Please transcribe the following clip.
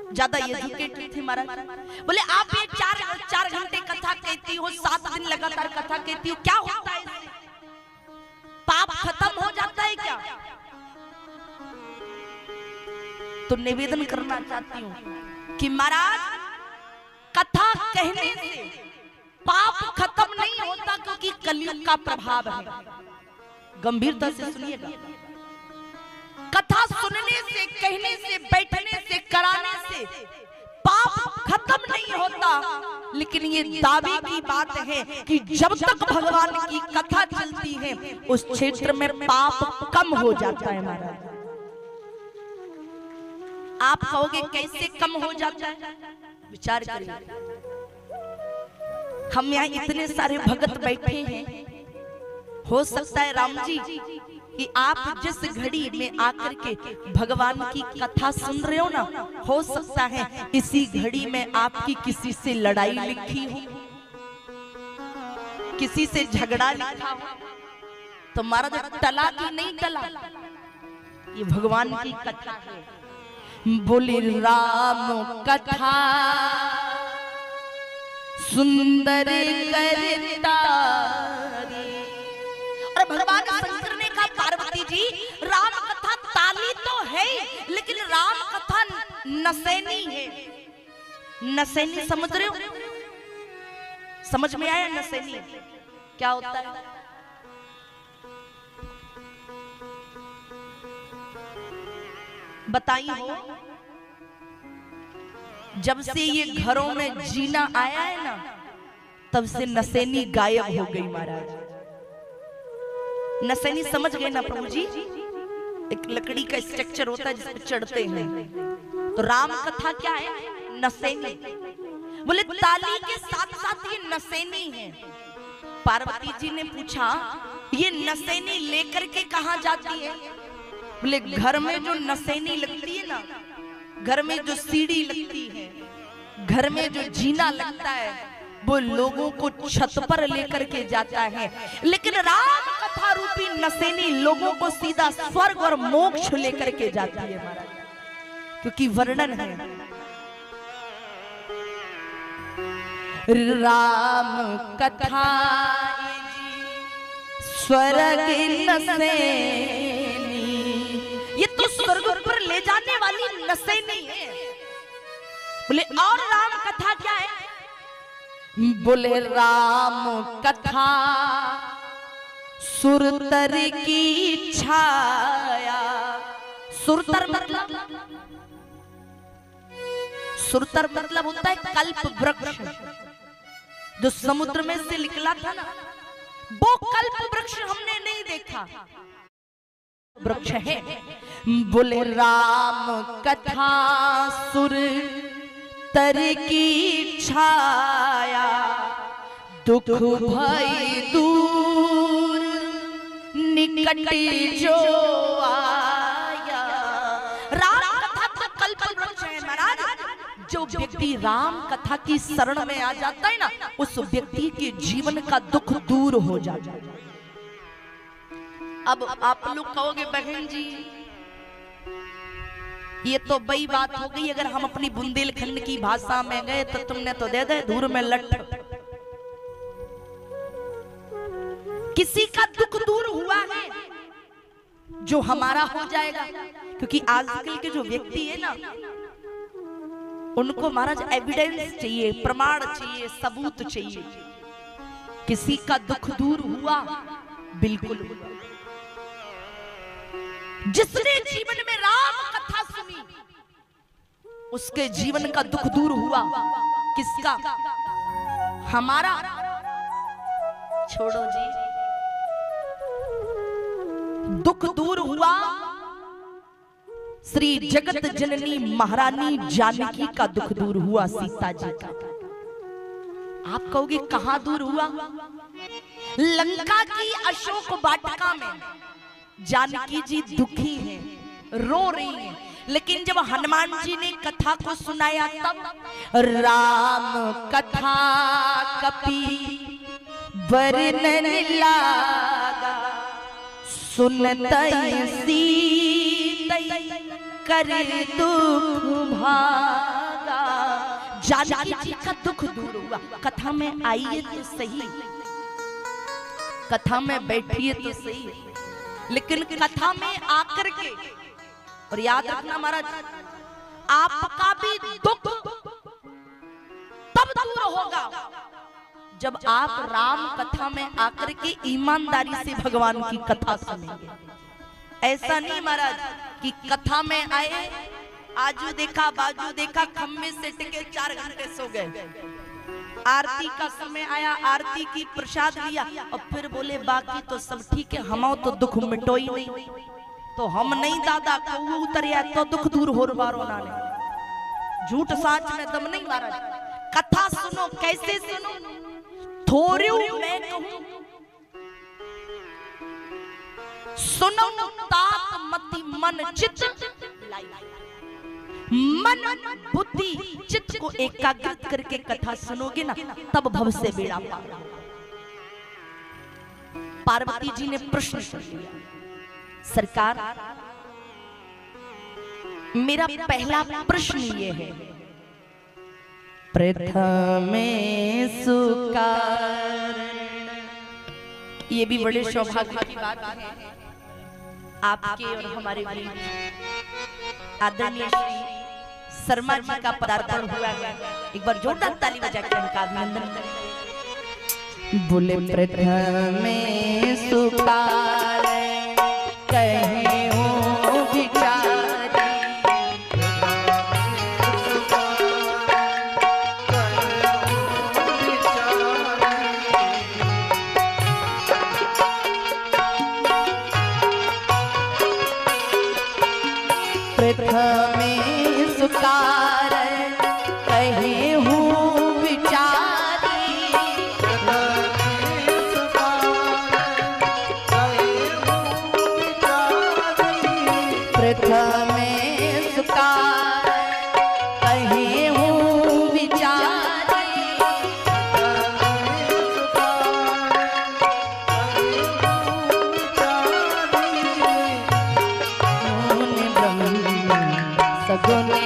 ज्यादा एजुकेटेड थे महाराज। बोले आप ये चार घंटे कथा कहती हो, 7 दिन लगातार कथा कहती हो, क्या होता है इससे? पाप खत्म हो जाता है क्या? तो निवेदन करना चाहती हूँ कि महाराज कथा कहने से पाप खत्म नहीं होता, क्योंकि कलयुग का प्रभाव है। गंभीरता से सुनिएगा, कथा सुनने से, कहने से, बैठने से, कराने से पाप खत्म नहीं होता, लेकिन ये दावे की बात है कि जब तक भगवान की कथा चलती है उस क्षेत्र में पाप कम हो जाता है महाराज। आप कहोगे कैसे कम हो जाता है? विचार करिए। हम यहाँ इतने सारे भगत बैठे हैं, हो सकता है राम जी कि आप जिस घड़ी में आकर के भगवान की कथा सुन रहे हो ना, हो सकता है इसी घड़ी में आपकी किसी से लड़ाई लिखी हो, किसी से झगड़ा लिखा हो, तो महाराज टला कि नहीं टला? ये भगवान की कथा है। बोले राम कथा सुंदर करता। और भगवान शंकर ने कहा पार्वती जी राम कथा ताली तो है, लेकिन राम कथा नसैनी है। नसैनी समझ रहे हो? समझ में आया नसैनी क्या होता है? बताई हो। जब से ये घरों में जीना आया है ना, तब से नसैनी गायब हो गई महाराज। नसैनी समझ गए ना प्रभु जी? एक लकड़ी का स्ट्रक्चर होता है जिस पे चढ़ते हैं। तो राम कथा क्या है? नसैनी। बोले ताली के साथ साथ ये नसैनी है। पार्वती जी ने पूछा ये नसैनी लेकर के कहां जाती है? बोले घर में जो नसैनी लगती है ना, घर में जो सीढ़ी लगती है, घर में जो जीना लगता है, वो लोगों को छत पर लेकर के जाता है, लेकिन राम कथा रूपी नसैनी लोगों को सीधा स्वर्ग और मोक्ष लेकर के जाती है महाराज। क्योंकि वर्णन है राम कथा स्वर्ग नसैनी, ये तो स्वर्ग पर ले जाने वाली नसैनी है। बोले और राम कथा क्या है? बोले राम कथा सुरतर की छाया। सुरतर मतलब होता है कल्प वृक्ष, जो समुद्र में से निकला था ना, वो कल्प वृक्ष हमने नहीं देखा, वृक्ष है। बोले राम कथा सुर तर की छाया, दुख भय दूर निकट जो आया। राम कथा तो कल्प वृक्ष है महाराज। जो व्यक्ति राम कथा की शरण में आ जाता है ना, उस व्यक्ति के जीवन का दुख दूर हो जाता है। अब आप लोग कहोगे बहन जी ये तो बड़ी बात हो गई, अगर हम अपनी बुंदेलखंड की भाषा में गए तो तुमने तो दे दे धूर में लट। किसी का दुख दूर हुआ है जो हमारा हो जाएगा, क्योंकि आजकल के जो व्यक्ति है ना, उनको महाराज एविडेंस चाहिए, प्रमाण चाहिए, सबूत चाहिए। किसी का दुख दूर हुआ? बिल्कुल हुआ। जिसने जीवन में राम कथा सुनी उसके जीवन का दुख दूर हुआ। किसका? हमारा। छोड़ो जी, दुख दूर हुआ श्री जगत जननी महारानी जानकी का दुख दूर हुआ, सीता जी का। आप कहोगे कहां दूर हुआ? लंका की अशोक वाटिका में जानकी जी दुखी हैं, रो रही हैं, लेकिन जब हनुमान जी ने कथा को सुनाया तब राम कथा कपि वर्णन लागा, सुनतई सीतई कर दुख भागा। जानकी जी का दुख दूर हुआ। कथा में आइए तो सही, कथा में बैठिए तो सही, लेकिन कथा में आकर के, और याद रखना महाराज, आपका भी दुख तब दूर होगा जब आप राम कथा में आकर के ईमानदारी से भगवान की कथा सुनेंगे। ऐसा नहीं महाराज कि कथा में आए, आजू देखा बाजू देखा, खम्भे से टिके 4 घंटे सो गए, आरती का समय आया, आरती की प्रसाद लिया और फिर बोले बाकी तो सब ठीक है, हमाओ तो दुख मिटो ही नहीं, तो हम नहीं दादा कौ उतरिया तो दुख दूर हो बारो नाने। झूठ साच में दम नहीं महाराज। कथा सुनो, कैसे सुनो? थोड़ी मैं कहूं, सुनो तात मति मन चित्त, मन बुद्धि चित्त को एकाग्रित करके कथा सुनोगे ना, तब भव से बेड़ा पार। पार्वती जी ने प्रश्न कर लिया, सरकार मेरा पहला प्रश्न ये है, प्रथमे सुकार, ये भी बड़े सौभाग्य की बात है आपके और हमारे बीच आदरणीय श्री शर्मा जी का पदार्पण हुआ है। एक बार जोरदार ताली बजा के उनका अभिनंदन करें। बोले प्रथमे सुकार कहे हो विचारी, प्रथमे सुकार कहे हूँ विचारी, प्रथमे सुकार कहे हूँ विचारी, सगुने